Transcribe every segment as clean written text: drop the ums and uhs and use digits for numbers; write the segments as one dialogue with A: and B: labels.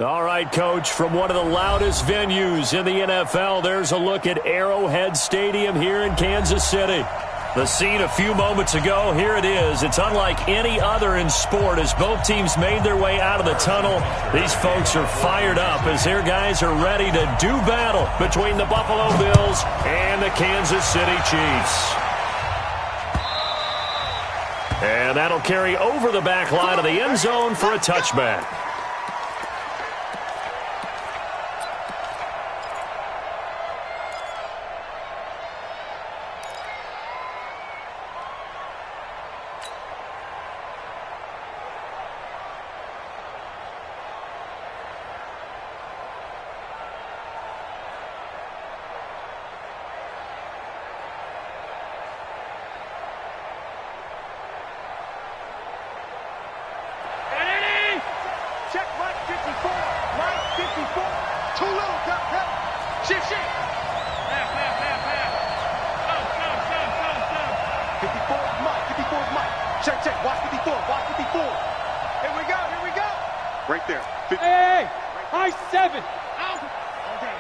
A: All right, Coach, from one of the loudest venues in the NFL, there's a look at Arrowhead Stadium here in Kansas City. The scene a few moments ago, here it is. It's unlike any other in sport as both teams made their way out of the tunnel. These folks are fired up as their guys are ready to do battle between the Buffalo Bills and the Kansas City Chiefs. And that'll carry over the back line of the end zone for a touchback.
B: Check Mike 54. Mike 54. Too little. Shift. Pass. Stop. 54 is Mike. 54 is Mike. Check. Watch 54. Here we go. Right there. 50.
C: Hey. High 7.
B: All day.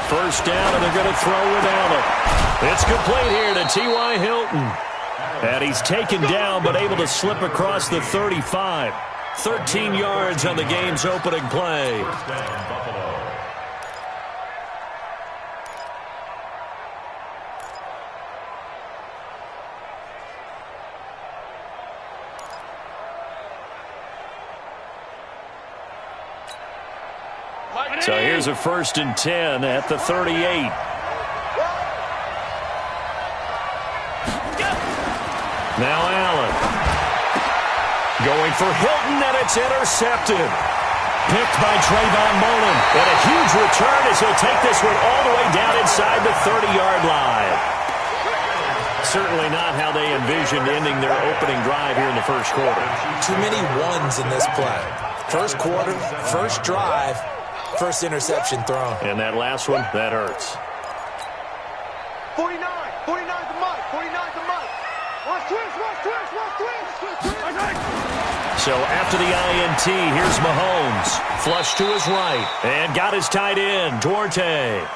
A: First down, and they're going to throw with Allen. It's complete here to T.Y. Hilton. And he's taken down but able to slip across the 35. 13 yards on the game's opening play. So here's a 1st and 10 at the 38. Now Allen. Going for Hilton, and it's intercepted. Picked by Trayvon Mullen. And a huge return as he'll take this one all the way down inside the 30-yard line. Certainly not how they envisioned ending their opening drive here in the first quarter.
D: Too many ones in this play. First quarter, first drive, first interception thrown.
A: And that last one, that hurts.
B: 49 to Mike. Watch twist.
A: So after the INT, here's Mahomes. Flush to his right. And got his tight end, Duarte.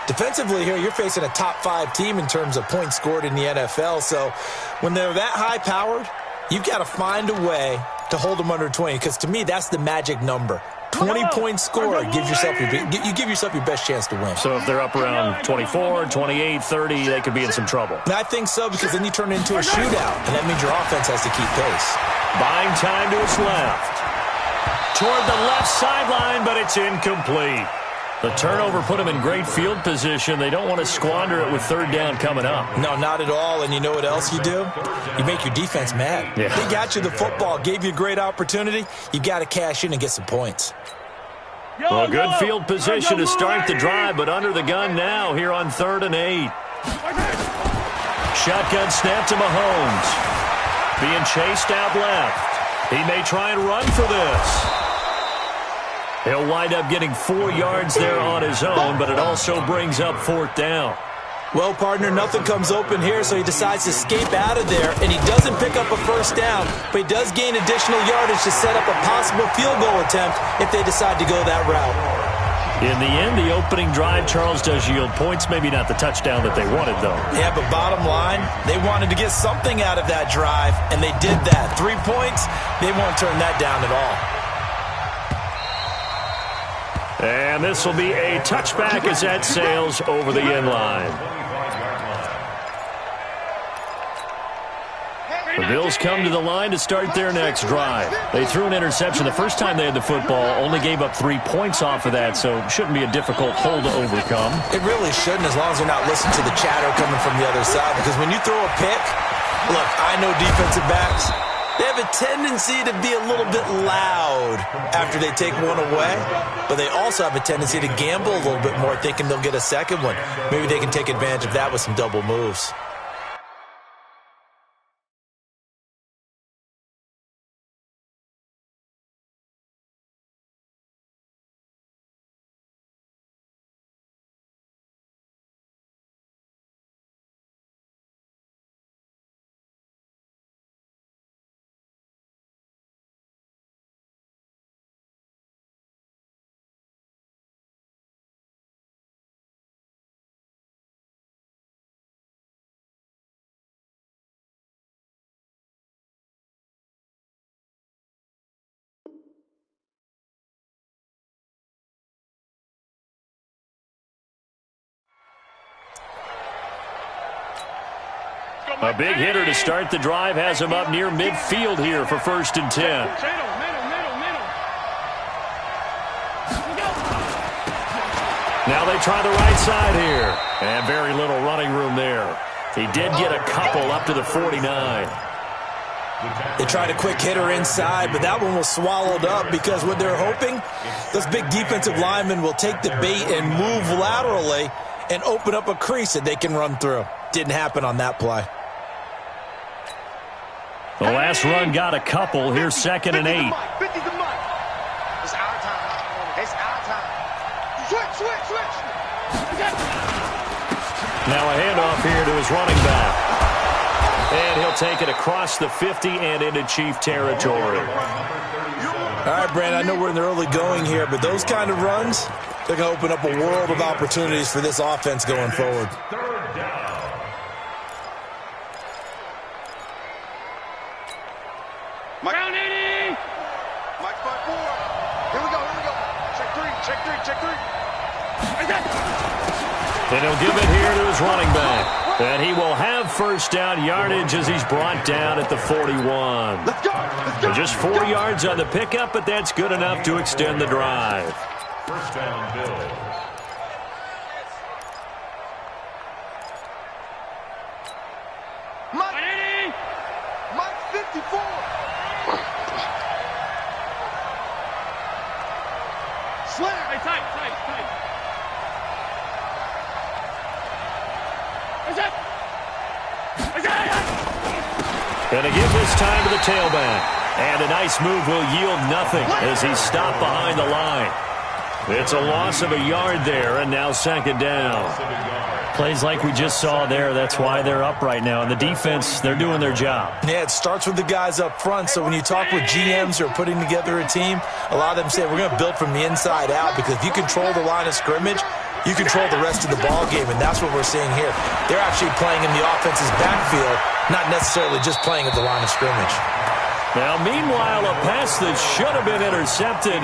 D: Defensively here, you're facing a top 5 team in terms of points scored in the NFL. So when they're that high-powered, you've got to find a way to hold them under 20. Because to me, that's the magic number. 20 points scored, you give yourself your best chance to win.
A: So if they're up around 24, 28, 30, they could be in some trouble.
D: And I think so, because then you turn it into a shootout, and that means your offense has to keep pace.
A: Buying time to his left. Toward the left sideline, but it's incomplete. The turnover put him in great field position. They don't want to squander it with 3rd down coming up.
D: No, not at all. And you know what else you do? You make your defense mad.
A: Yeah.
D: They got you the football, gave you a great opportunity. You got to cash in and get some points.
A: Well, good field position to start the drive, but under the gun now here on 3rd and 8. Shotgun snap to Mahomes. Being chased out left. He may try and run for this. He'll wind up getting 4 yards there on his own, but it also brings up 4th down.
D: Well, partner, nothing comes open here, so he decides to escape out of there, and he doesn't pick up a first down, but he does gain additional yardage to set up a possible field goal attempt if they decide to go that route.
A: In the end, the opening drive, Charles, does yield points. Maybe not the touchdown that they wanted, though.
D: Yeah, but bottom line, they wanted to get something out of that drive, and they did that. 3 points, they won't turn that down at all.
A: And this will be a touchback as that sails over the end line. The Bills come to the line to start their next drive. They threw an interception the first time they had the football, only gave up 3 points off of that, so it shouldn't be a difficult hole to overcome.
D: It really shouldn't, as long as they're not listening to the chatter coming from the other side, because when you throw a pick, look, I know defensive backs, they have a tendency to be a little bit loud after they take one away, but they also have a tendency to gamble a little bit more, thinking they'll get a second one. Maybe they can take advantage of that with some double moves.
A: A big hitter to start the drive has him up near midfield here for 1st and 10. Now they try the right side here. And very little running room there. He did get a couple up to the 49.
D: They tried a quick hitter inside, but that one was swallowed up because what they're hoping, those big defensive linemen will take the bait and move laterally and open up a crease that they can run through. Didn't happen on that play.
A: The last run got a couple. Here's 2nd and 8.
B: 50 the mic. It's our time. It's our time. Switch.
A: Now a handoff here to his running back. And he'll take it across the 50 and into Chief territory.
D: All right, Brandon, I know we're in the early going here, but those kind of runs, they're going to open up a world of opportunities for this offense going forward.
B: Round 80. Mike 5-4. Here we go. Check three.
A: And he'll give it here to his running back. And he will have 1st down yardage as he's brought down at the 41.
B: Let's go.
A: Just 4 yards on the pickup, but that's good enough to extend the drive.
E: 1st down, Bills.
B: Mike 54. Slam. Tight.
A: Gonna give this time to the tailback. And a nice move will yield nothing as he's stopped behind the line. It's a loss of a yard there, and now 2nd down. Plays like we just saw there, that's why they're up right now. And the defense, they're doing their job.
D: Yeah, it starts with the guys up front. So when you talk with GMs who are putting together a team, a lot of them say we're going to build from the inside out, because if you control the line of scrimmage, you control the rest of the ball game, and that's what we're seeing here. They're actually playing in the offense's backfield, not necessarily just playing at the line of scrimmage.
A: Now, meanwhile, a pass that should have been intercepted,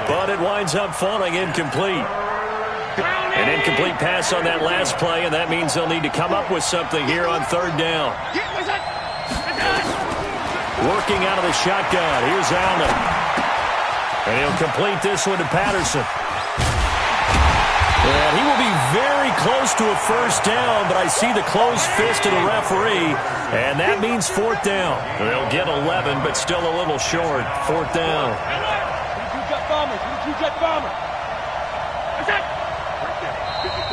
A: but it winds up falling incomplete. An incomplete pass on that last play, and that means they'll need to come up with something here on 3rd down. Working out of the shotgun. Here's Allen. And he'll complete this one to Patterson. And he will be very close to a 1st down, but I see the closed fist of the referee, and that means 4th down. They'll get 11, but still a little short. 4th down.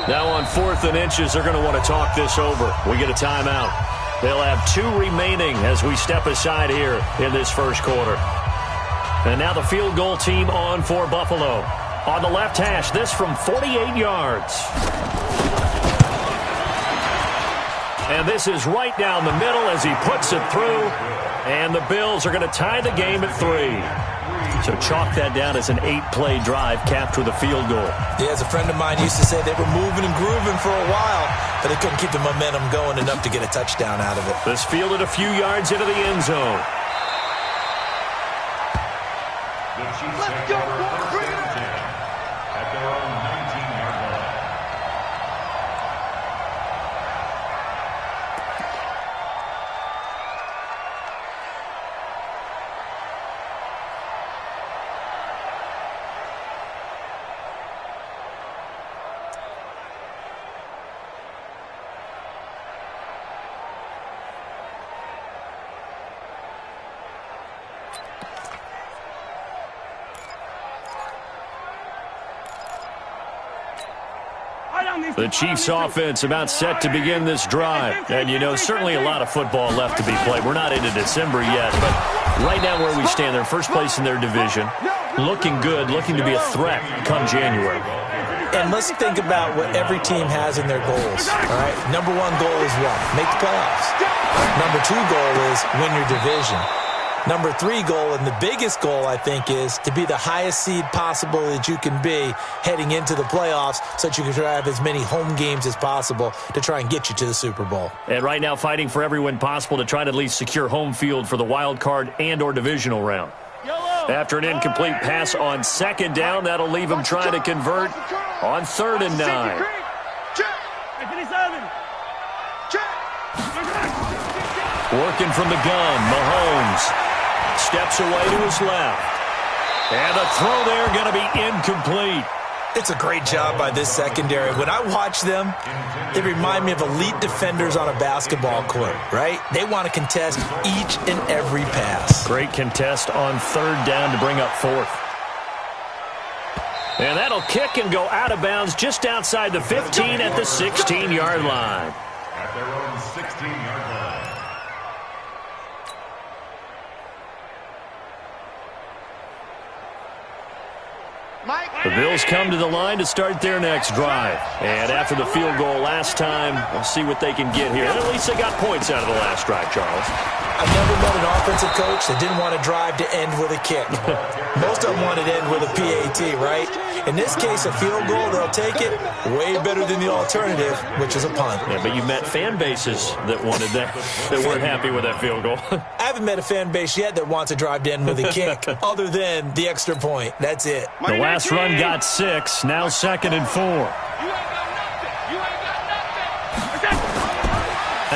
A: Now on 4th and inches, they're going to want to talk this over. We get a timeout. They'll have 2 remaining as we step aside here in this 1st quarter. And now the field goal team on for Buffalo. On the left hash, this from 48 yards. And this is right down the middle as he puts it through. And the Bills are going to tie the game at 3. So chalk that down as an 8-play drive capped with a field goal.
D: Yeah, as a friend of mine used to say, they were moving and grooving for a while, but they couldn't keep the momentum going enough to get a touchdown out of it.
A: This fielded a few yards into the end zone.
B: Let's go.
E: At their own 19-yard line.
A: The Chiefs offense about set to begin this drive. And, you know, certainly a lot of football left to be played. We're not into December yet, but right now where we stand, they're first place in their division. Looking good, looking to be a threat come January.
D: And let's think about what every team has in their goals, all right? Number 1 goal is what? Make the playoffs. Number 2 goal is win your division. Number 3 goal, and the biggest goal, I think, is to be the highest seed possible that you can be heading into the playoffs so that you can try to have as many home games as possible to try and get you to the Super Bowl.
A: And right now fighting for every win possible to try to at least secure home field for the wild card and or divisional round. After an incomplete pass on 2nd down, that'll leave him trying to convert on 3rd and 9. Working from the gun, Mahomes steps away to his left. And the throw there going to be incomplete.
D: It's a great job by this secondary. When I watch them, they remind me of elite defenders on a basketball court, right? They want to contest each and every pass.
A: Great contest on third down to bring up fourth. And that'll kick and go out of bounds just outside the 15 at the 16-yard line.
E: At their own 16-yard line.
A: The Bills come to the line to start their next drive. And after the field goal last time, we'll see what they can get here. And at least they got points out of the last drive, Charles.
D: I've never met an offensive coach that didn't want to drive to end with a kick. Most of them want it to end with a PAT, right? In this case, a field goal, they'll take it way better than the alternative, which is a punt.
A: Yeah, but you met fan bases that wanted that weren't happy with that field goal.
D: I haven't met a fan base yet that wants to drive to end with a kick other than the extra point. That's it.
A: The last run got 6, now 2nd and 4.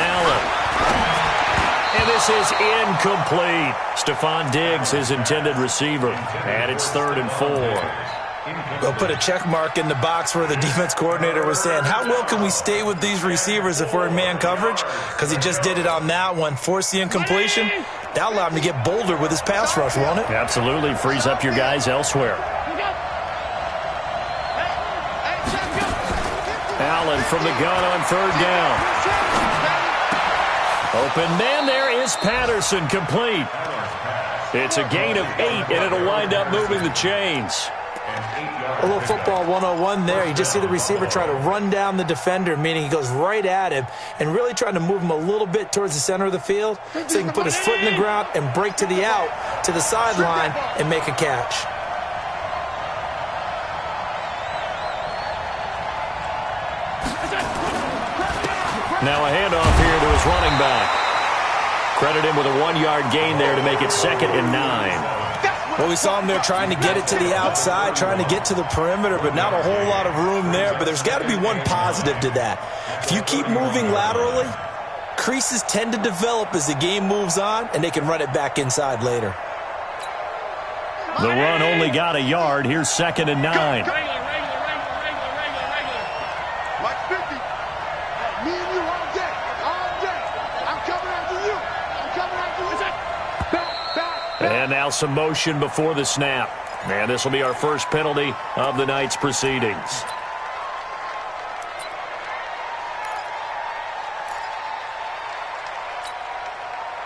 A: Allen. And this is incomplete. Stephon Diggs, his intended receiver. And it's 3rd and 4.
D: They'll put a check mark in the box where the defense coordinator was saying, how well can we stay with these receivers if we're in man coverage? Because he just did it on that one, forced the incompletion. That'll allow him to get bolder with his pass rush, won't it?
A: Absolutely. Frees up your guys elsewhere. Allen from the gun on 3rd down. Open man there is Patterson, complete. It's a gain of 8, and it'll wind up moving the chains.
D: A little football 101 there. You just see the receiver try to run down the defender, meaning he goes right at him and really trying to move him a little bit towards the center of the field so he can put his foot in the ground and break to the out, to the sideline, and make a catch.
A: Now a handoff here to his running back. Credit him with a 1-yard gain there to make it 2nd and 9.
D: Well, we saw him there trying to get it to the outside, trying to get to the perimeter, but not a whole lot of room there. But there's got to be one positive to that. If you keep moving laterally, creases tend to develop as the game moves on, and they can run it back inside later.
A: The run only got a yard. Here's 2nd and 9.
B: Like 50. Me and you all day. All day. I'm coming after you. I'm coming after you. Back.
A: And now some motion before the snap. And this will be our first penalty of the night's proceedings.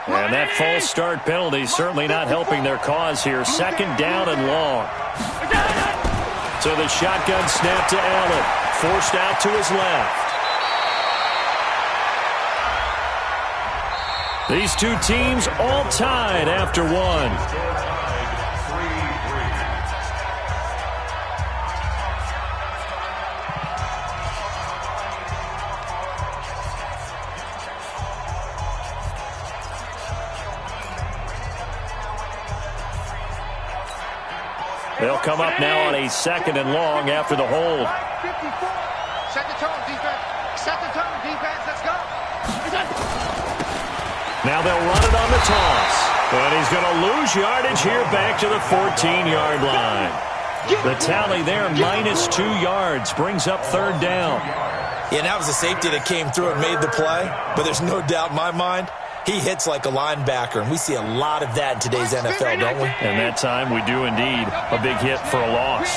A: And that false start penalty certainly not helping their cause here. 2nd down and long. So the shotgun snap to Allen. Forced out to his left. These two teams all tied after one. They'll come up now on a 2nd and long after the hold.
B: 54. Set the tone, defense. Set the tone, defense. Let's go.
A: Now they'll run it on the toss. And he's going to lose yardage here back to the 14-yard line. The tally there, -2 yards, brings up 3rd down.
D: Yeah, that was a safety that came through and made the play. But there's no doubt in my mind, he hits like a linebacker. And we see a lot of that in today's NFL, don't we?
A: And that time we do indeed a big hit for a loss.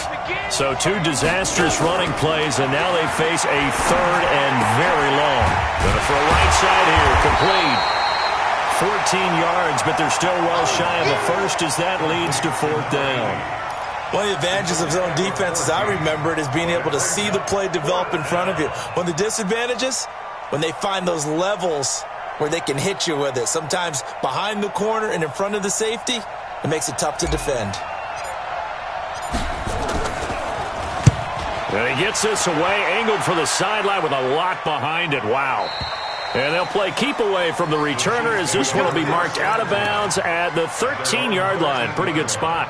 A: So 2 disastrous running plays, and now they face a 3rd and very long. Gonna throw right side here, complete. 14 yards, but they're still well shy of the first as that leads to 4th down.
D: One of the advantages of zone defense, as I remember it, is being able to see the play develop in front of you. One of the disadvantages, when they find those levels where they can hit you with it, sometimes behind the corner and in front of the safety, it makes it tough to defend.
A: And he gets this away, angled for the sideline with a lot behind it. Wow. And they'll play keep away from the returner as this one will be marked out of bounds at the 13-yard line. Pretty good spot.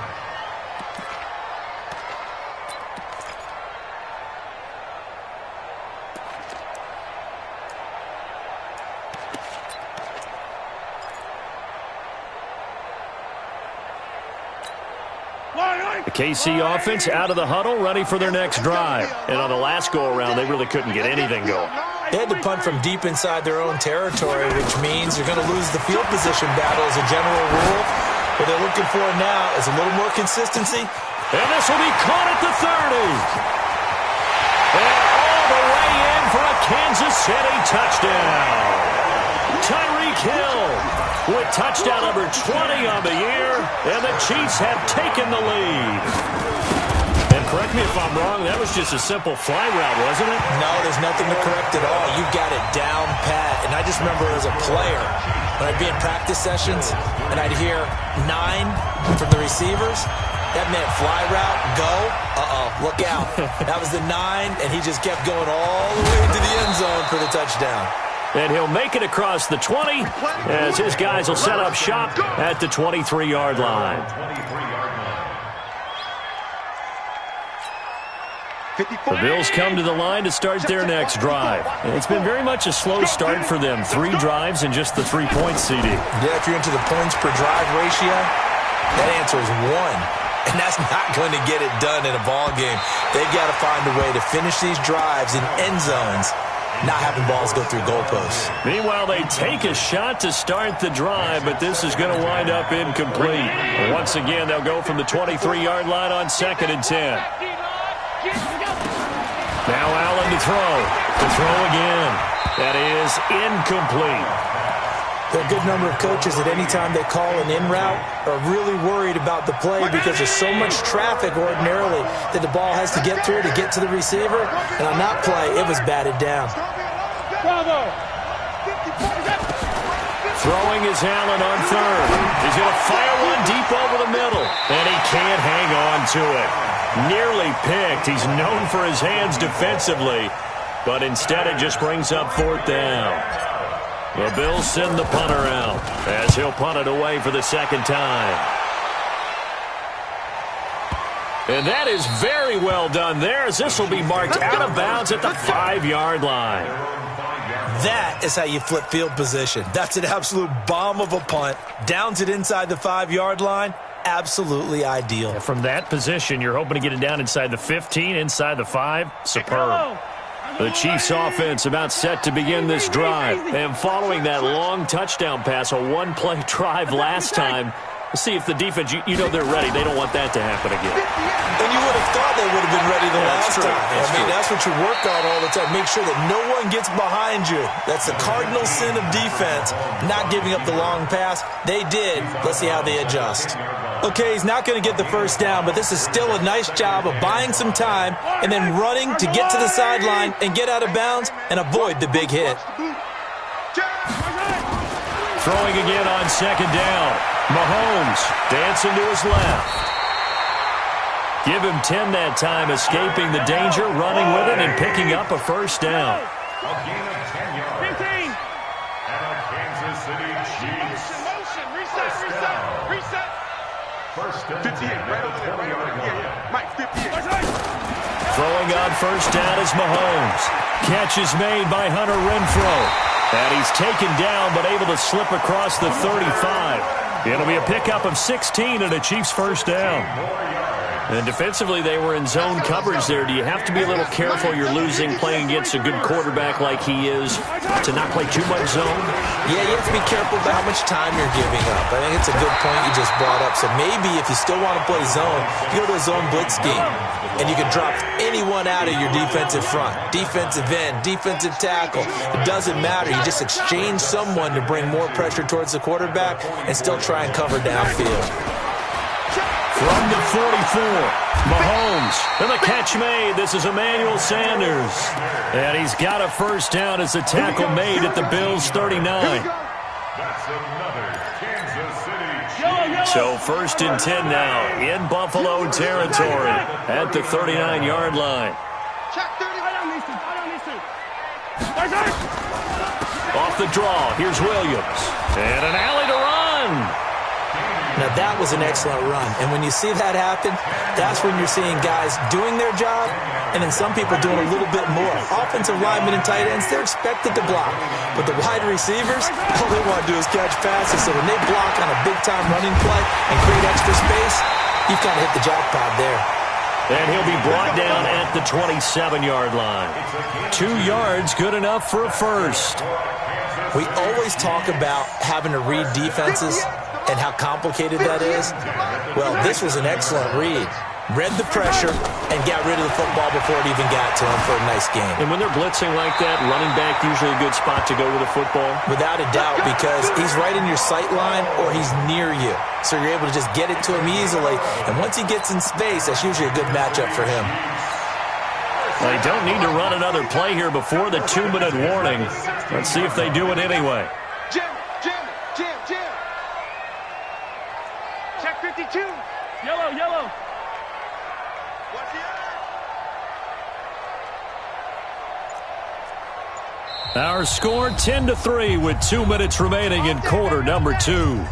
A: The KC offense out of the huddle, ready for their next drive. And on the last go-around, they really couldn't get anything going.
D: They had to punt from deep inside their own territory, which means you're going to lose the field position battle as a general rule. What they're looking for now is a little more consistency.
A: And this will be caught at the 30. And all the way in for a Kansas City touchdown. Tyreek Hill with touchdown number 20 on the year, and the Chiefs have taken the lead. And correct me if I'm wrong, that was just a simple fly route, wasn't it?
D: No, there's nothing to correct at all. You got it down pat. And I just remember as a player, when I'd be in practice sessions, and I'd hear 9 from the receivers, that meant fly route, go, look out. That was the 9, and he just kept going all the way to the end zone for the touchdown.
A: And he'll make it across the 20 as his guys will set up shop at the 23-yard line. The Bills come to the line to start their next drive. It's been very much a slow start for them. 3 drives and just the 3-point CD.
D: Yeah, if you're into the points per drive ratio, that answer is 1. And that's not going to get it done in a ball game. They've got to find a way to finish these drives in end zones, not having balls go through goalposts.
A: Meanwhile, they take a shot to start the drive, but this is going to wind up incomplete. And once again, they'll go from the 23-yard line on 2nd and 10. Now Allen to throw. To throw again. That is incomplete.
D: There are a good number of coaches that any time they call an in route are really worried about the play because there's so much traffic ordinarily that the ball has to get through to get to the receiver. And on that play, it was batted down.
A: Throwing is Allen on 3rd. He's going to fire one deep over the middle. And he can't hang on to it. Nearly picked. He's known for his hands defensively. But instead it just brings up 4th down. The Bills send the punter out as he'll punt it away for the 2nd time. And that is very well done there as this will be marked out of bounds at the 5-yard line.
D: That is how you flip field position. That's an absolute bomb of a punt. Downs it inside the 5-yard line. Absolutely ideal.
A: And from that position, you're hoping to get it down inside the 15, inside the 5. Superb. The Chiefs offense about set to begin this drive. And following that long touchdown pass, a one-play drive last time, let's see if the defense, you know they're ready. They don't want that to happen again.
D: And you would have thought they would have been ready the last time. That's what you work on all the time. Make sure that no one gets behind you. That's the cardinal sin of defense, not giving up the long pass. They did. Let's see how they adjust. Okay, he's not going to get the first down, but this is still a nice job of buying some time and then running to get to the sideline and get out of bounds and avoid the big hit.
A: Throwing again on 2nd down. Mahomes dancing to his left. Give him 10 that time, escaping the danger, running with it, and picking up a first down.
E: A gain of 10 yards.
C: 15.
E: And a Kansas City Chiefs.
C: Reset.
E: First and 10 at the 20-yard line.
B: Mike, 58.
A: Throwing on first down is Mahomes. Catch is made by Hunter Renfrow. And he's taken down but able to slip across the 35. It'll be a pickup of 16 and a Chiefs first down. And defensively, they were in zone coverage there. Do you have to be a little careful? You're losing playing against a good quarterback like he is to not play too much zone?
D: Yeah, you have to be careful about how much time you're giving up. I think it's a good point you just brought up. So maybe if you still want to play zone, you go to a zone blitz scheme. And you can drop anyone out of your defensive front. Defensive end, defensive tackle. It doesn't matter. You just exchange someone to bring more pressure towards the quarterback and still try and cover downfield.
A: From the 44, Mahomes, and the catch made. This is Emmanuel Sanders. And he's got a first down as the tackle made at the Bills' 39.
E: That's another Kansas City Chiefs.
A: So 1st and 10 now in Buffalo territory at the 39-yard line. Off the draw, here's Williams. And an alley to run.
D: Now, that was an excellent run. And when you see that happen, that's when you're seeing guys doing their job and then some people doing a little bit more. Offensive linemen and tight ends, they're expected to block. But the wide receivers, all they want to do is catch passes. So when they block on a big-time running play and create extra space, you've kind of hit the jackpot there.
A: And he'll be brought down at the 27-yard line. 2 yards, good enough for a first.
D: We always talk about having to read defenses and how complicated that is. Well, this was an excellent read. Read the pressure and got rid of the football before it even got to him for a nice game.
A: And when they're blitzing like that, running back usually a good spot to go with the football?
D: Without a doubt, because he's right in your sight line or he's near you. So you're able to just get it to him easily. And once he gets in space, that's usually a good matchup for him.
A: They don't need to run another play here before the 2-minute warning. Let's see if they do it anyway.
B: Jim. Check 52.
C: Yellow.
B: What's the other?
A: Our score 10-3 with 2 minutes remaining in quarter number 2.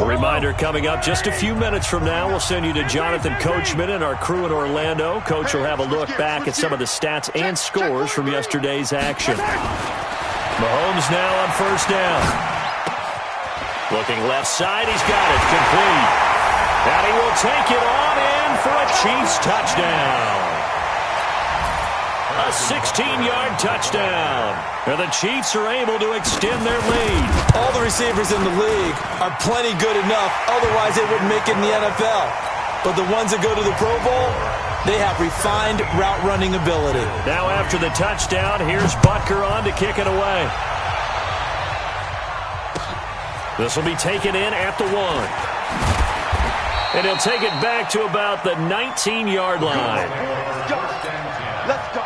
A: A reminder coming up just a few minutes from now, we'll send you to Jonathan Coachman and our crew in Orlando. Coach will have a look back at some of the stats and scores from yesterday's action. Mahomes now on first down. Looking left side, he's got it, complete. And he will take it on in for a Chiefs touchdown. A 16-yard touchdown. And the Chiefs are able to extend their lead.
D: All the receivers in the league are plenty good enough. Otherwise, they wouldn't make it in the NFL. But the ones that go to the Pro Bowl, they have refined route running ability.
A: Now after the touchdown, here's Butker on to kick it away. This will be taken in at the 1. And he'll take it back to about the 19-yard line.
B: Let's go.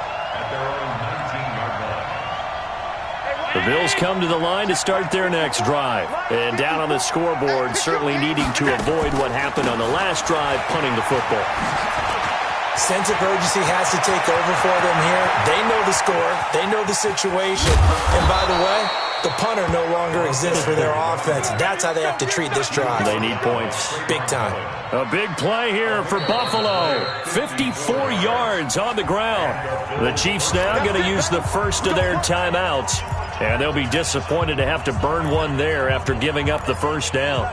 A: The Bills come to the line to start their next drive. And down on the scoreboard, certainly needing to avoid what happened on the last drive, punting the football.
D: Sense of urgency has to take over for them here. They know the score. They know the situation. And by the way, the punter no longer exists for their offense. That's how they have to treat this drive.
A: They need points.
D: Big time.
A: A big play here for Buffalo. 54 yards on the ground. The Chiefs now going to use the first of their timeouts. And they'll be disappointed to have to burn one there after giving up the first down.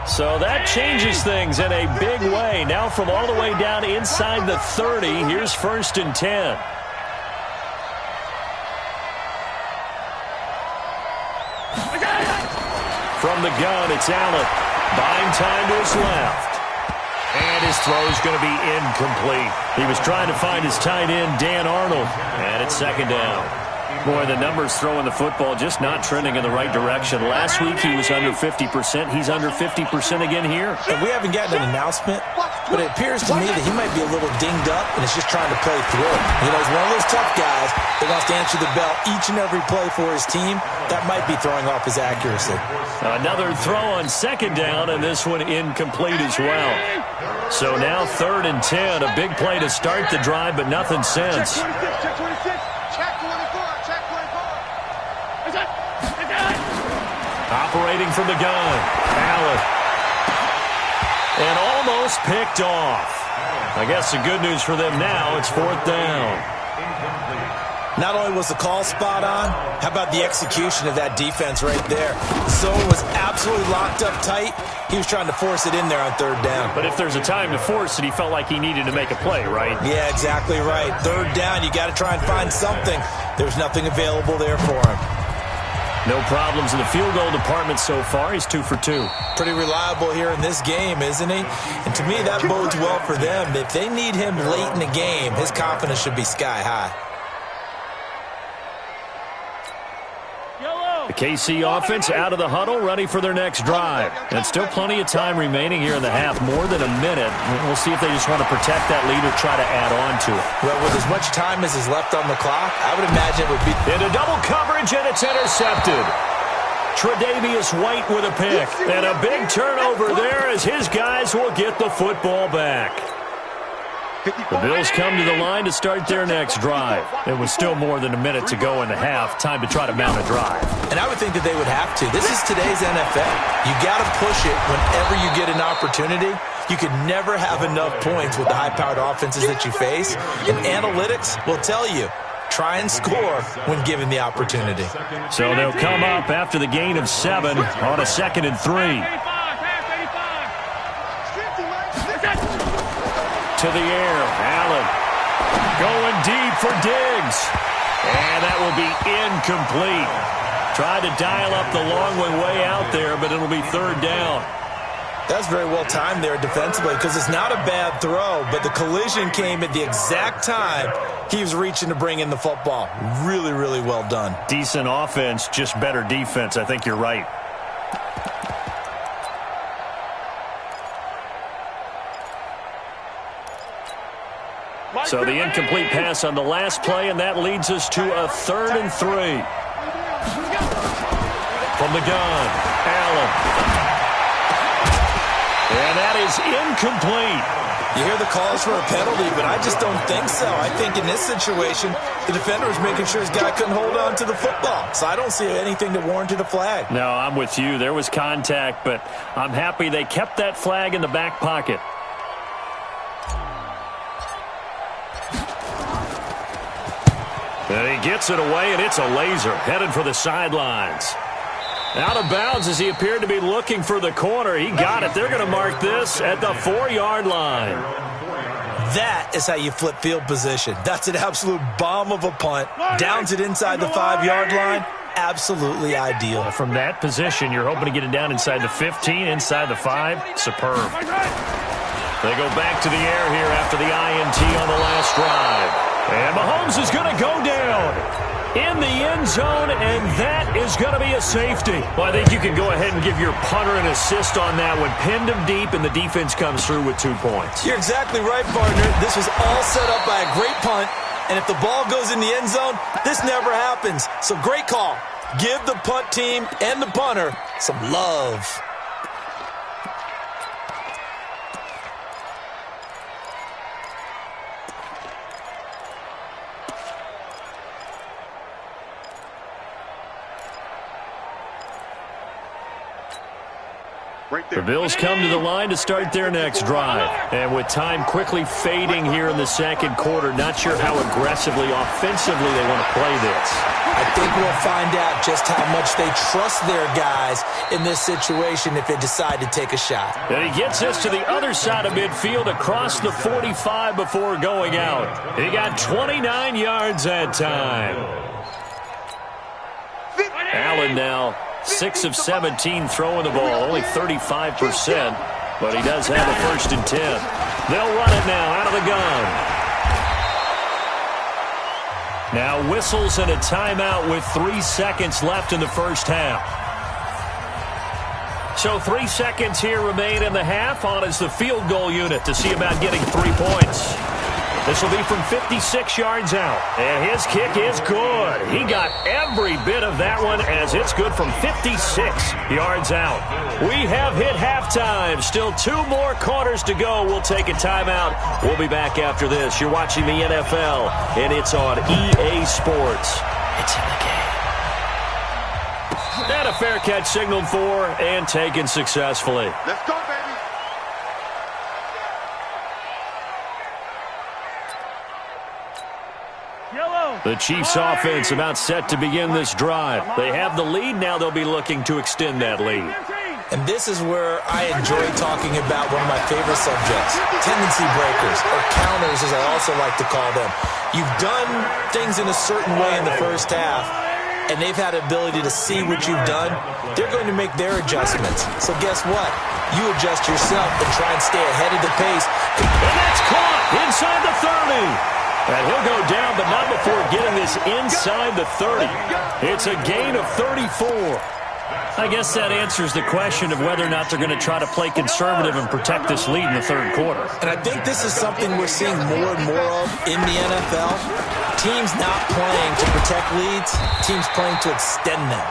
A: So that changes things in a big way. Now from all the way down inside the 30, here's 1st and 10. From the gun, it's Allen. Buying time to his left. And his throw is going to be incomplete. He was trying to find his tight end, Dan Arnold. And it's 2nd down. Boy, the numbers throwing the football just not trending in the right direction. Last week he was under 50%. He's under 50% again here.
D: And we haven't gotten an announcement, but it appears to me that he might be a little dinged up and is just trying to play through it. You know, he's one of those tough guys that wants to answer the bell each and every play for his team. That might be throwing off his accuracy.
A: Another throw on 2nd down, and this one incomplete as well. So now 3rd and 10, a big play to start the drive, but nothing since.
B: Check 26. Check 24. Check 24.
A: Operating from the gun, Allen. And almost picked off. I guess the good news for them now, it's 4th down.
D: Not only was the call spot on, how about the execution of that defense right there? The zone was absolutely locked up tight. He was trying to force it in there on 3rd down.
A: But if there's a time to force it, he felt like he needed to make a play, right?
D: Yeah, exactly right. 3rd down, you got to try and find something. There's nothing available there for him.
A: No problems in the field goal department so far. He's 2 for 2.
D: Pretty reliable here in this game, isn't he? And to me, that bodes well for them. If they need him late in the game, his confidence should be sky high.
A: The KC offense out of the huddle, ready for their next drive. And still plenty of time remaining here in the half, more than a minute. We'll see if they just want to protect that lead or try to add on to it.
D: Well, with as much time as is left on the clock, I would imagine it would be...
A: Into double coverage, and it's intercepted. Tre'Davious White with a pick. And a big turnover there as his guys will get the football back. The Bills come to the line to start their next drive. It was still more than a minute to go in the half. Time to try to mount a drive.
D: And I would think that they would have to. This is today's NFL. You got to push it whenever you get an opportunity. You can never have enough points with the high-powered offenses that you face. And analytics will tell you, try and score when given the opportunity.
A: So they'll come up after the gain of 7 on a 2nd and 3. To the air, Allen going deep for Diggs. And that will be incomplete. Tried to dial up the long way out there, but it'll be 3rd down.
D: That's very well timed there defensively because it's not a bad throw, but the collision came at the exact time he was reaching to bring in the football. Really, really well done.
A: Decent offense, just better defense. I think you're right. So the incomplete pass on the last play, and that leads us to a 3rd and 3. From the gun, Allen. And that is incomplete.
D: You hear the calls for a penalty, but I just don't think so. I think in this situation, the defender was making sure his guy couldn't hold on to the football. So I don't see anything that warranted a flag.
A: No, I'm with you. There was contact, but I'm happy they kept that flag in the back pocket. And he gets it away, and it's a laser headed for the sidelines. Out of bounds as he appeared to be looking for the corner. He got it. They're going to mark this at the 4-yard line.
D: That is how you flip field position. That's an absolute bomb of a punt. Downs it inside the 5-yard line. Absolutely ideal.
A: From that position, you're hoping to get it down inside the 15, inside the 5. Superb. They go back to the air here after the INT on the last drive. And Mahomes is going to go down in the end zone, and that is going to be a safety. Well, I think you can go ahead and give your punter an assist on that one. Pinned him deep, and the defense comes through with 2 points.
D: You're exactly right, partner. This was all set up by a great punt, and if the ball goes in the end zone, this never happens. So great call. Give the punt team and the punter some love.
A: The Bills come to the line to start their next drive. And with time quickly fading here in the 2nd quarter, not sure how aggressively, offensively they want to play this.
D: I think we'll find out just how much they trust their guys in this situation if they decide to take a shot.
A: And he gets this to the other side of midfield across the 45 before going out. He got 29 yards that time. Allen now 6 of 17 throwing the ball, only 35%, but he does have a 1st and 10. They'll run it now out of the gun. Now whistles and a timeout with 3 seconds left in the first half. So 3 seconds here remain in the half. On is the field goal unit to see about getting 3 points. This will be from 56 yards out. And his kick is good. He got every bit of that one as it's good from 56 yards out. We have hit halftime. Still 2 more quarters to go. We'll take a timeout. We'll be back after this. You're watching the NFL, and it's on EA Sports. It's in the game. And a fair catch signaled for and taken successfully.
B: Let's go, baby.
A: The Chiefs offense about set to begin this drive. They have the lead. Now they'll be looking to extend that lead.
D: And this is where I enjoy talking about one of my favorite subjects, tendency breakers, or counters as I also like to call them. You've done things in a certain way in the first half, and they've had the ability to see what you've done. They're going to make their adjustments. So guess what? You adjust yourself and try and stay ahead of the pace.
A: And that's caught inside the 30. And he'll go down, but not before getting this inside the 30. It's a gain of 34. I guess that answers the question of whether or not they're going to try to play conservative and protect this lead in the 3rd quarter.
D: And I think this is something we're seeing more and more of in the NFL. Teams not playing to protect leads, teams playing to extend them.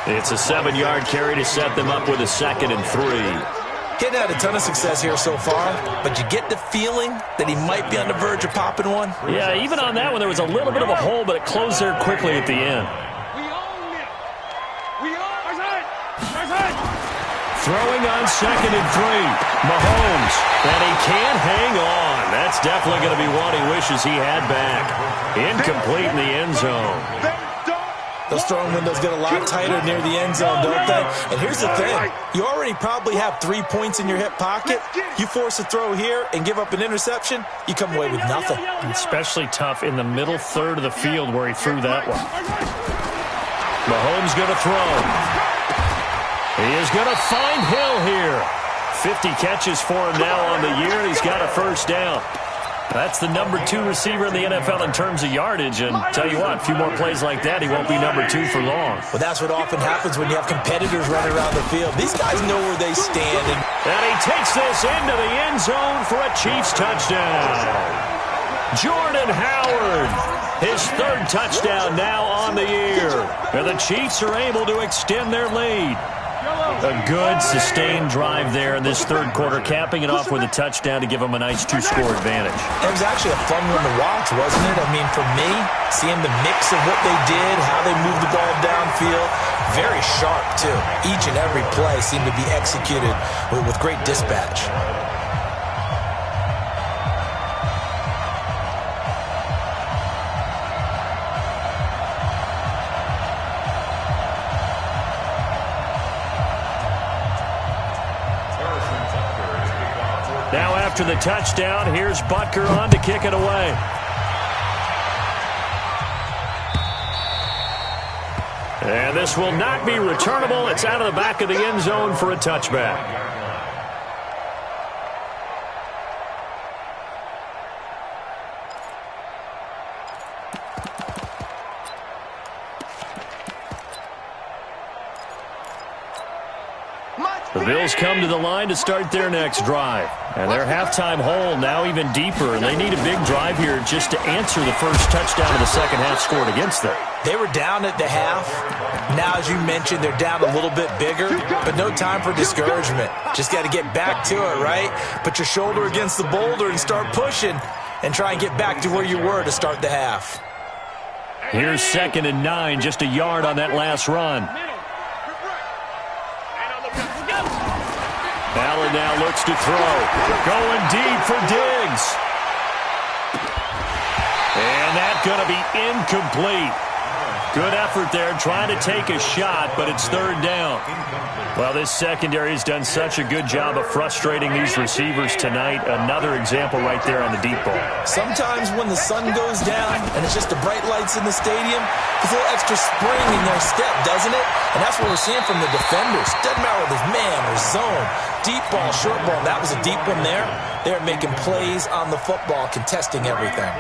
A: It's a 7-yard carry to set them up with a 2nd and 3.
D: Getting had a ton of success here so far, but you get the feeling that he might be on the verge of popping one.
A: Yeah, even on that one, there was a little bit of a hole, but it closed there quickly at the end. Throwing on 2nd and 3. Mahomes. And he can't hang on. That's definitely going to be one he wishes he had back. Incomplete in the end zone.
D: Those throwing windows get a lot tighter near the end zone, don't they? And here's the thing. You already probably have 3 points in your hip pocket. You force a throw here and give up an interception, you come away with nothing.
A: Especially tough in the middle third of the field where he threw that one. Mahomes going to throw. He is going to find Hill here. 50 catches for him now on the year, and he's got a first down. That's the number 2 receiver in the NFL in terms of yardage, and tell you what, a few more plays like that, he won't be number 2 for long.
D: Well, that's what often happens when you have competitors running around the field. These guys know where they stand.
A: And he takes this into the end zone for a Chiefs touchdown. Jordan Howard, his 3rd touchdown now on the year. And the Chiefs are able to extend their lead. A good, sustained drive there in this 3rd quarter, capping it off with a touchdown to give them a nice 2-score advantage.
D: It was actually a fun one to watch, wasn't it? I mean, for me, seeing the mix of what they did, how they moved the ball downfield, very sharp, too. Each and every play seemed to be executed with great dispatch.
A: Now after the touchdown, here's Butker on to kick it away. And this will not be returnable. It's out of the back of the end zone for a touchback. The Bills come to the line to start their next drive. And their halftime hole now even deeper, and they need a big drive here just to answer the first touchdown of the second half scored against them.
D: They were down at the half. Now, as you mentioned, they're down a little bit bigger, but no time for discouragement. Just got to get back to it, right? Put your shoulder against the boulder and start pushing and try and get back to where you were to start the half.
A: Here's 2nd and 9, just a yard on that last run. Allen now looks to throw. Going deep for Diggs. And that's going to be incomplete. Good effort there, trying to take a shot, but it's 3rd down. Well, this secondary has done such a good job of frustrating these receivers tonight. Another example right there on the deep ball.
D: Sometimes when the sun goes down and it's just the bright lights in the stadium, there's a little extra spring in their step, doesn't it? And that's what we're seeing from the defenders. Doesn't matter whether it's man or zone, deep ball, short ball. That was a deep one there. They're making plays on the football, contesting everything.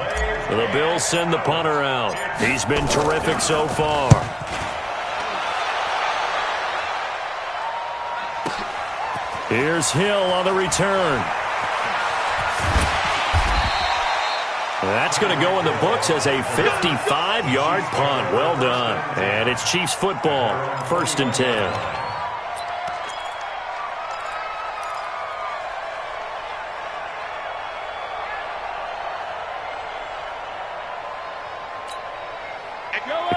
A: The Bills send the punter out. He's been terrific so far. Here's Hill on the return. That's going to go in the books as a 55-yard punt. Well done. And it's Chiefs football, 1st and 10.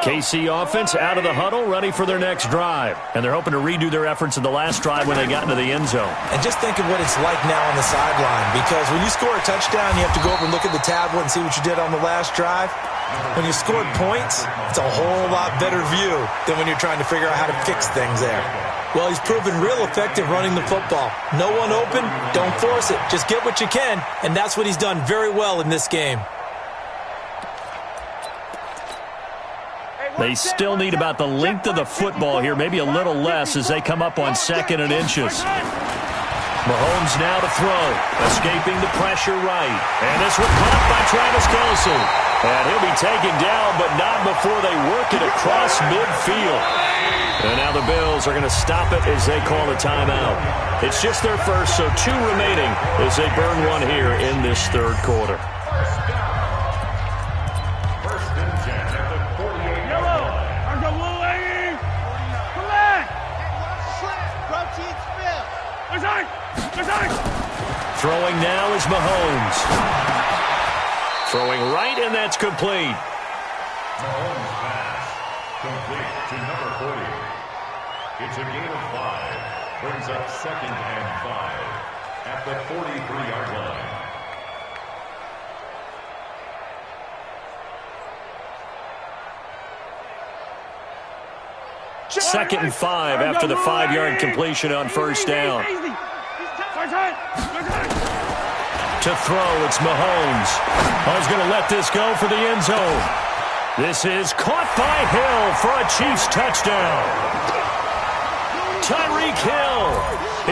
A: KC offense out of the huddle, ready for their next drive. And they're hoping to redo their efforts in the last drive when they got into the end zone.
D: And just think of what it's like now on the sideline, because when you score a touchdown, you have to go over and look at the tablet and see what you did on the last drive. When you scored points, it's a whole lot better view than when you're trying to figure out how to fix things there. Well, he's proven real effective running the football. No one open, don't force it. Just get what you can, and that's what he's done very well in this game.
A: They still need about the length of the football here, maybe a little less as they come up on 2nd and inches. Mahomes now to throw, escaping the pressure right. And this one caught by Travis Kelce. And he'll be taken down, but not before they work it across midfield. And now the Bills are going to stop it as they call a timeout. It's just their first, so 2 remaining as they burn one here in this 3rd quarter. Throwing now is Mahomes. Throwing right, and that's complete.
E: Mahomes pass complete to number 40. It's a gain of 5. Brings up 2nd and 5 at the 43-yard line.
A: Second and 5 after the 5-yard completion on first down. To throw, it's Mahomes. He's going to let this go for the end zone. This is caught by Hill for a Chiefs touchdown. Tyreek Hill,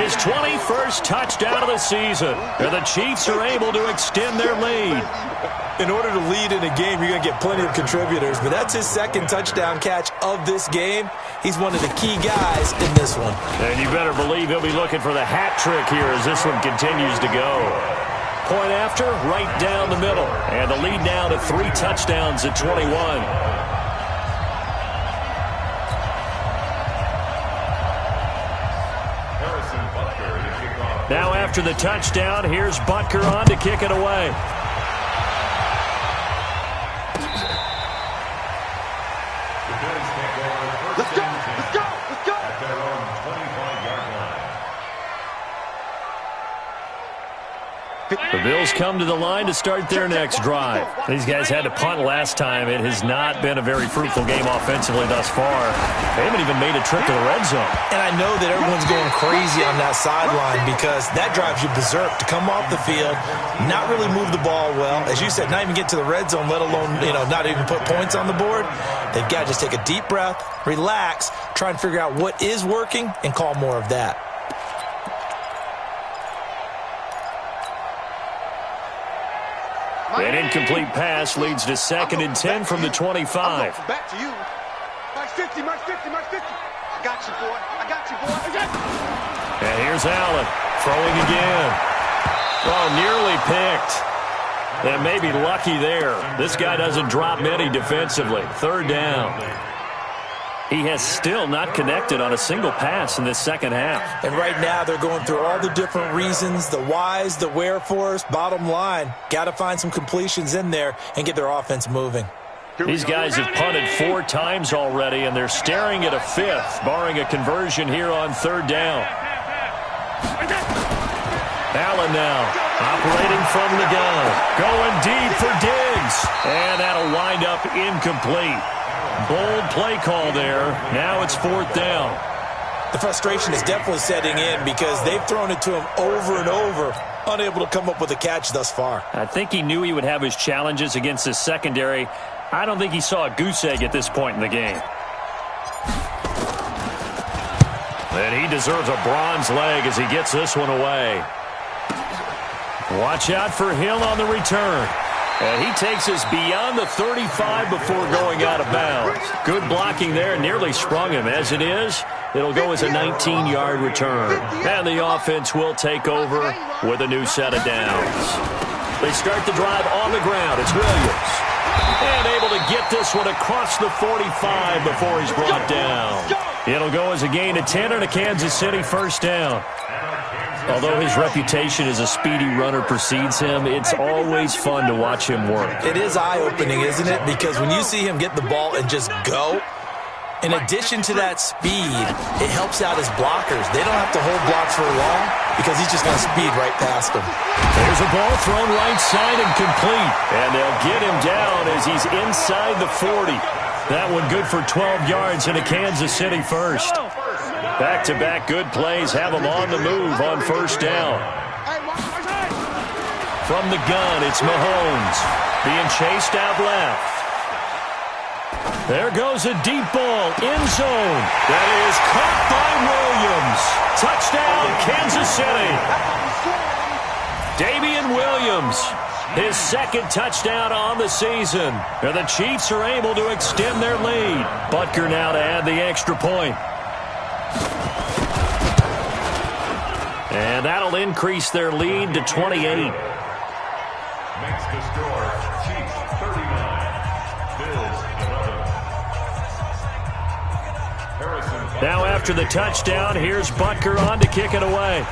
A: his 21st touchdown of the season. And the Chiefs are able to extend their lead.
D: In order to lead in a game, you're going to get plenty of contributors, but that's his 2nd touchdown catch of this game. He's one of the key guys in this one.
A: And you better believe he'll be looking for the hat trick here as this one continues to go. Point after, right down the middle. And the lead now to 3 touchdowns at 21. Now after the touchdown, here's Butker on to kick it away.
B: Let's go! Let's go! Let's go!
E: At their own 25-yard line.
A: The Bills come to the line to start their next drive. These guys had to punt last time. It has not been a very fruitful game offensively thus far. They haven't even made a trip to the red zone.
D: And I know that everyone's going crazy on that sideline because that drives you berserk to come off the field, not really move the ball well. As you said, not even get to the red zone, let alone, not even put points on the board. They've got to just take a deep breath, relax, try and figure out what is working, and call more of that.
A: An incomplete pass leads to 2nd and 10 from the 25.
B: Back to you. Mark 50, Mark 50, Mark 50. I got you, boy. I got you, boy. I got you.
A: And here's Allen throwing again. Oh, nearly picked. And maybe lucky there. This guy doesn't drop many defensively. 3rd down. He has still not connected on a single pass in this second half.
D: And right now they're going through all the different reasons, the whys, the wherefores. Bottom line, got to find some completions in there and get their offense moving.
A: These guys have punted 4 times already, and they're staring at a 5th, barring a conversion here on 3rd down. Allen now, operating from the gun. Going deep for Diggs. And that'll wind up incomplete. Bold play call there. Now it's 4th down.
D: The frustration is definitely setting in because they've thrown it to him over and over, unable to come up with a catch thus far.
A: I think he knew he would have his challenges against his secondary. I don't think he saw a goose egg at this point in the game. And he deserves a bronze leg as he gets this one away. Watch out for Hill on the return. And he takes us beyond the 35 before going out of bounds. Good blocking there, nearly sprung him. As it is, it'll go as a 19-yard return. And the offense will take over with a new set of downs. They start the drive on the ground. It's Williams. And able to get this one across the 45 before he's brought down. It'll go as a gain of 10 and a Kansas City 1st down. Although his reputation as a speedy runner precedes him, it's always fun to watch him work.
D: It is eye-opening, isn't it? Because when you see him get the ball and just go, in addition to that speed, it helps out his blockers. They don't have to hold blocks for long because he's just going to speed right past them.
A: There's a ball thrown right side and complete. And they'll get him down as he's inside the 40. That one good for 12 yards and a Kansas City 1st. Back-to-back good plays have him on the move on 1st down. From the gun, it's Mahomes being chased out left. There goes a deep ball, end zone. That is caught by Williams. Touchdown, Kansas City. Damian Williams, his 2nd touchdown on the season. And the Chiefs are able to extend their lead. Butker now to add the extra point. And that'll increase their lead to 28.
E: Makes the score Chiefs 39, Bills 11.
A: Now after the touchdown, here's Butker on to kick it away.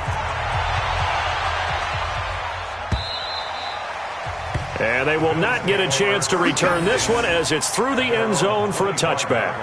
A: And they will not get a chance to return this one as it's through the end zone for a touchback.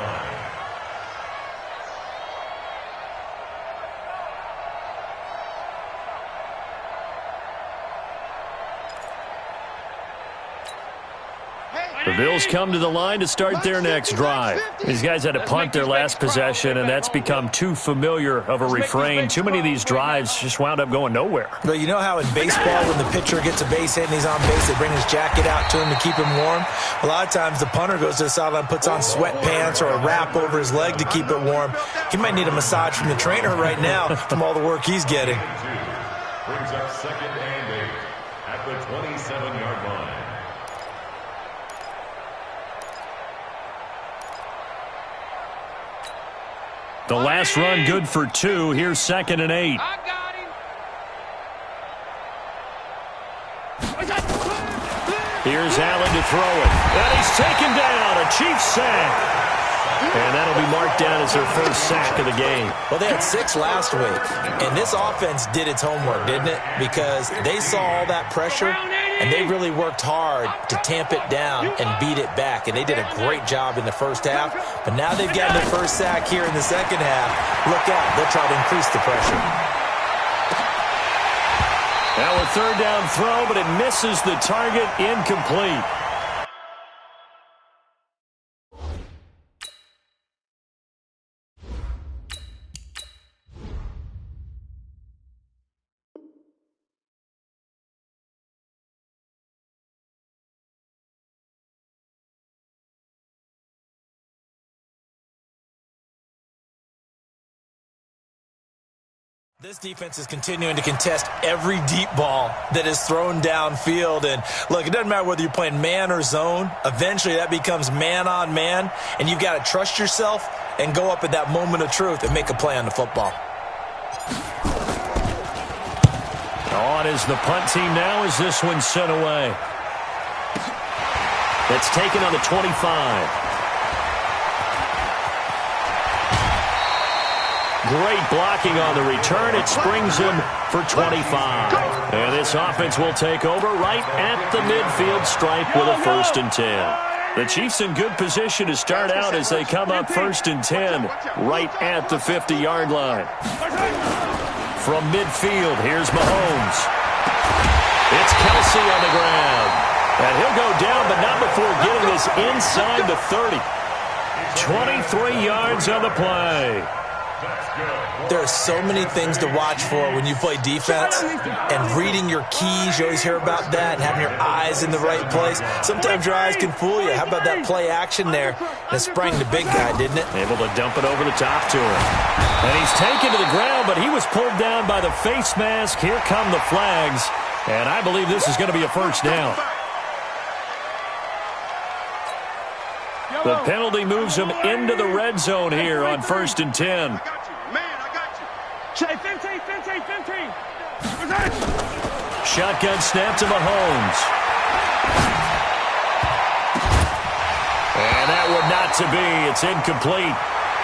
A: The Bills come to the line to start their next drive. These guys had to punt their last possession, and that's become too familiar of a refrain. Too many of these drives just wound up going nowhere.
D: But you know how in baseball, when the pitcher gets a base hit and he's on base, they bring his jacket out to him to keep him warm? A lot of times the punter goes to the sideline, puts on sweatpants or a wrap over his leg to keep it warm. He might need a massage from the trainer right now from all the work he's getting.
E: Brings up 2nd and 8 at the 27-yard line.
A: The last run good for 2. Here's 2nd and 8.
C: I got him.
A: Here's Allen to throw it. And he's taken down. A Chiefs sack. And that'll be marked down as their first sack of the game.
D: Well, they had 6 last week, and this offense did its homework, didn't it? Because they saw all that pressure, and they really worked hard to tamp it down and beat it back, and they did a great job in the first half. But now they've gotten their first sack here in the second half. Look out. They'll try to increase the pressure.
A: Now a 3rd down throw, but it misses the target, incomplete.
D: This defense is continuing to contest every deep ball that is thrown downfield. And, look, it doesn't matter whether you're playing man or zone. Eventually that becomes man on man, and you've got to trust yourself and go up at that moment of truth and make a play on the football.
A: On is the punt team now as this one's sent away. That's taken on the 25. Great blocking on the return. It springs him for 25. And this offense will take over right at the midfield stripe with a 1st and 10. The Chiefs in good position to start out as they come up 1st and 10 right at the 50-yard line. From midfield, here's Mahomes. It's Kelsey on the ground. And he'll go down, but not before getting this inside the 30. 23 yards on the play.
D: There are so many things to watch for when you play defense, and reading your keys, you always hear about that, and having your eyes in the right place. Sometimes your eyes can fool you. How about that play action there? And it sprang the big guy, didn't it?
A: Able to dump it over the top to him. And he's taken to the ground, but he was pulled down by the face mask. Here come the flags, and I believe this is going to be a 1st down. The penalty moves him into the red zone here on 1st and 10. Shotgun snap to Mahomes. And that would not to be. It's incomplete.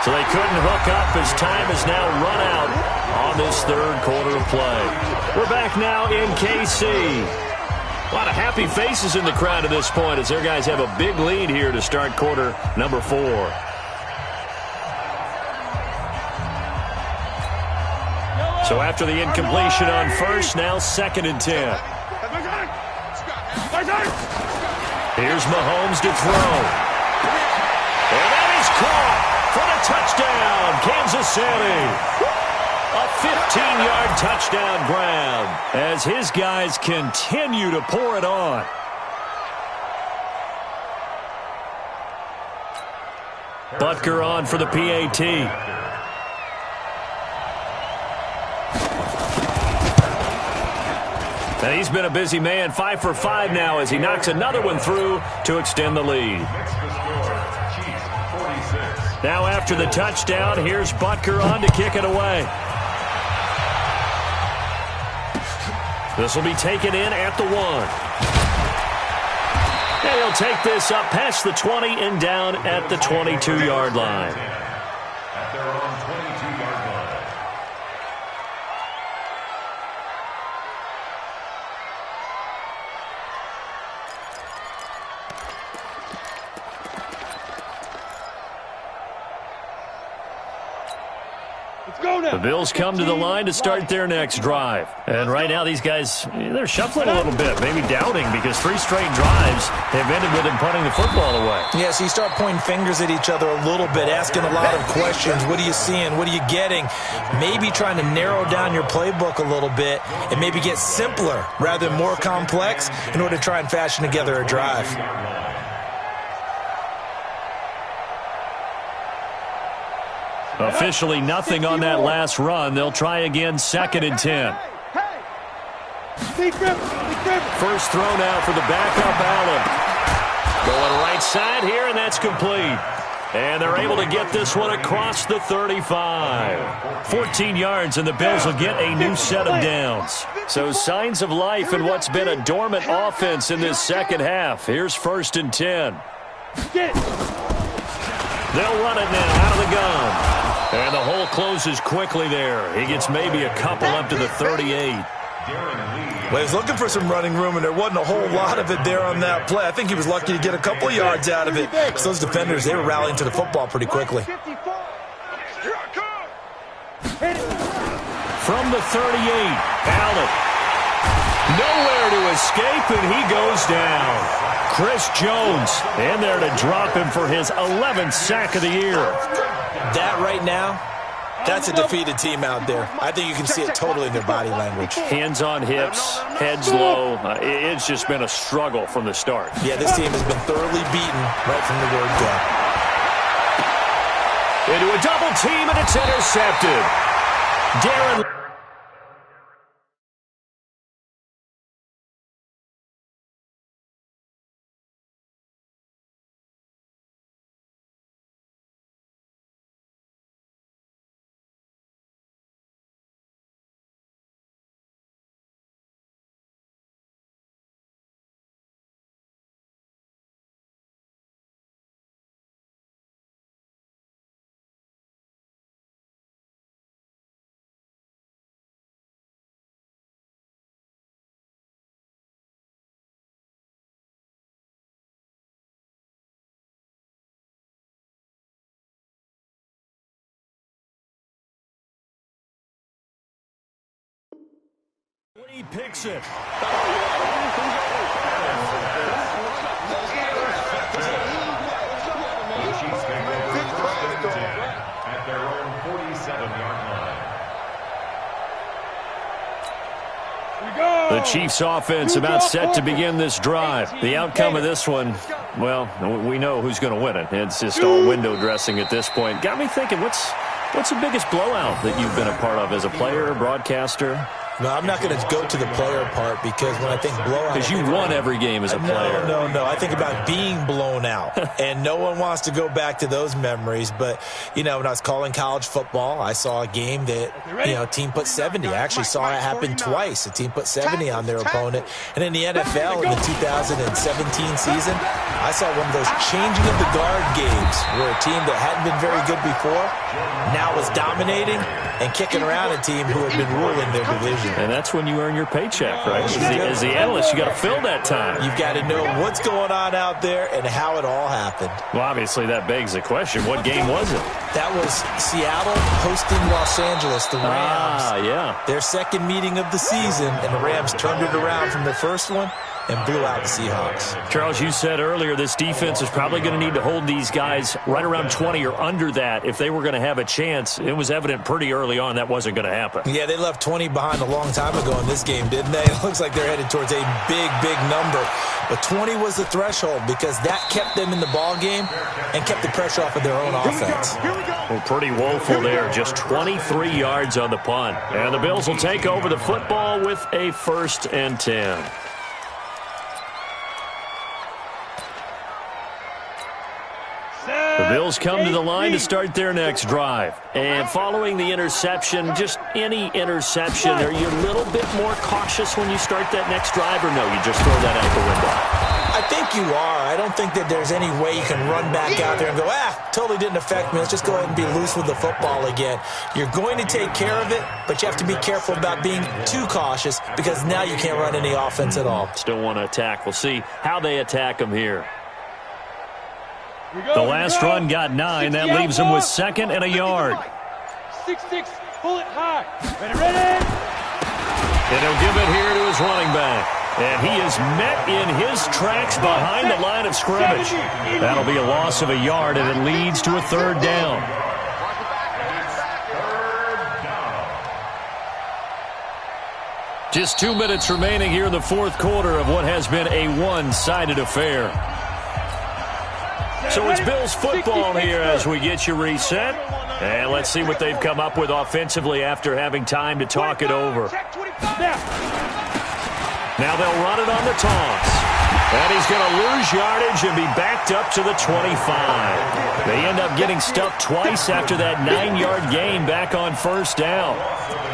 A: So they couldn't hook up as time has now run out on this 3rd quarter of play. We're back now in KC. A lot of happy faces in the crowd at this point as their guys have a big lead here to start quarter number 4. So after the incompletion on 1st, now 2nd and 10. Here's Mahomes to throw. And that is caught for the touchdown, Kansas City. A 15-yard touchdown grab as his guys continue to pour it on. Butker on for the PAT. And he's been a busy man, 5 for 5 now as he knocks another one through to extend the lead. Now after the touchdown, here's Butker on to kick it away. This will be taken in at the 1. And he'll take this up past the 20 and down at the 22-yard line.
E: At their own 22-yard line.
A: The Bills come to the line to start their next drive. And right now these guys, they're shuffling a little bit, maybe doubting, because 3 straight drives have ended with them punting the football away.
D: Yeah, so you start pointing fingers at each other a little bit, asking a lot of questions. What are you seeing? What are you getting? Maybe trying to narrow down your playbook a little bit and maybe get simpler rather than more complex in order to try and fashion together a drive.
A: Officially nothing on that last run. They'll try again, 2nd and 10. First throw now for the backup Allen. Going right side here, and that's complete. And they're able to get this one across the 35. 14 yards, and the Bills will get a new set of downs. So signs of life in what's been a dormant offense in this second half. Here's 1st and 10. They'll run it now out of the gun. And the hole closes quickly there. He gets maybe a couple up to the 38.
D: Well, he was looking for some running room, and there wasn't a whole lot of it there on that play. I think he was lucky to get a couple of yards out of it, because those defenders, they were rallying to the football pretty quickly.
A: From the 38, Allen. Nowhere to escape, and he goes down. Chris Jones in there to drop him for his 11th sack of the year.
D: That right now, that's a defeated team out there. I think you can see it totally in their body language.
A: Hands on hips, heads low. It's just been a struggle from the start.
D: Yeah, this team has been thoroughly beaten right from the word go.
A: Into a double team, and it's intercepted. Darren. He picks it.
E: At their own 47-yard line.
A: The Chiefs offense about set to begin this drive. The outcome of this one, well, we know who's going to win it. It's just all window dressing at this point. Got me thinking, what's the biggest blowout that you've been a part of as a player, broadcaster?
D: No, I'm not going to go to the player part, because when I think blowout...
A: Because you won every game as a player.
D: No. I think about being blown out. And no one wants to go back to those memories. But, when I was calling college football, I saw a game that, a team put 70. I actually saw it happen twice. A team put 70 on their opponent. And in the NFL, in the 2017 season, I saw one of those changing of the guard games where a team that hadn't been very good before now was dominating and kicking around a team who had been ruling their division.
A: And that's when you earn your paycheck, right? As the analyst, you got to fill that time.
D: You've got to know what's going on out there and how it all happened.
A: Well, obviously, that begs the question. What game was it?
D: That was Seattle hosting Los Angeles, the Rams.
A: Yeah.
D: Their second meeting of the season, and the Rams turned it around from their first one and blew out the Seahawks.
A: Charles, you said earlier this defense is probably going to need to hold these guys right around 20 or under that if they were going to have a chance. It was evident pretty early on that wasn't going to happen.
D: Yeah, they left 20 behind a long time ago in this game, didn't they? It looks like they're headed towards a big number. But 20 was the threshold, because that kept them in the ball game and kept the pressure off of their own offense.
A: Well, pretty woeful there. Just 23 yards on the punt. And the Bills will take over the football with a 1st and 10. The Bills come to the line to start their next drive. And following the interception, just any interception, are you a little bit more cautious when you start that next drive, or no, you just throw that out the window?
D: I think you are. I don't think that there's any way you can run back out there and go, totally didn't affect me. Let's just go ahead and be loose with the football again. You're going to take care of it, but you have to be careful about being too cautious, because now you can't run any offense at all.
A: Still want to attack. We'll see how they attack them here. The last run got 9. That leaves them with 2nd and a yard.
C: 6-6, Pull it high. Ready.
A: And he'll give it here to his running back. And he is met in his tracks behind the line of scrimmage. That'll be a loss of a yard, and it leads to a third down. Just 2 minutes remaining here in the fourth quarter of what has been a one-sided affair. So it's Bills football here as we get you reset. And let's see what they've come up with offensively after having time to talk it over. Now they'll run it on the toss. And he's going to lose yardage and be backed up to the 25. They end up getting stuffed twice after that 9-yard gain back on first down.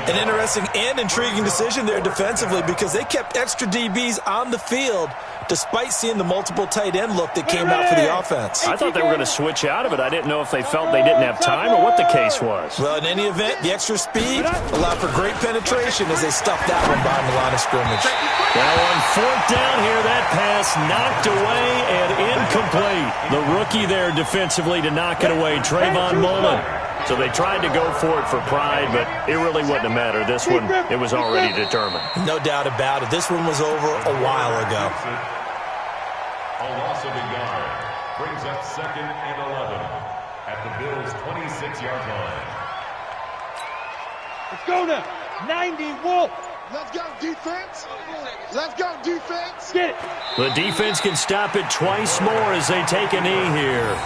D: An interesting and intriguing decision there defensively because they kept extra DBs on the field despite seeing the multiple tight end look that came out for the offense.
A: I thought they were going to switch out of it. I didn't know if they felt they didn't have time or what the case was.
D: Well, in any event, the extra speed allowed for great penetration as they stuffed that one behind the line of scrimmage.
A: Now on fourth down here, that pass knocked away and incomplete. The rookie there defensively to knock it away, Trayvon Mullen. So they tried to go for it for pride, but it really wouldn't have mattered. This one, it was already determined.
D: No doubt about it. This one was over a while ago.
E: A loss of a yard brings up 2nd and 11 at the Bills' 26-yard line.
C: Let's go now. 90 Wolf.
B: Let's go, defense. Let's go, defense.
C: Get it.
A: The defense can stop it twice more as they take a knee here.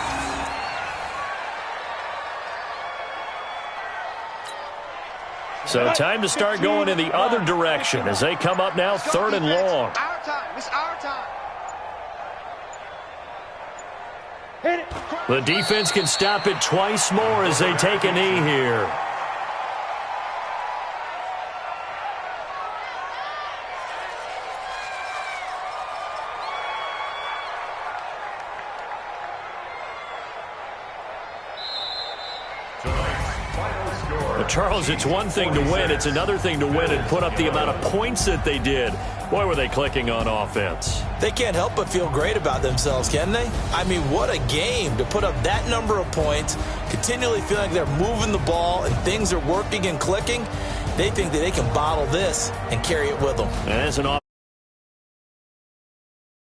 A: So time to start going in the other direction as they come up now 3rd and long.
B: Our time. It's our time.
C: Hit it.
A: The defense can stop it twice more as they take a knee here. But Charles, it's one thing to win. It's another thing to win and put up the amount of points that they did. Boy, were they clicking on offense.
D: They can't help but feel great about themselves, can they? I mean, what a game to put up that number of points, continually feeling like they're moving the ball and things are working and clicking. They think that they can bottle this and carry it with them.
A: And as an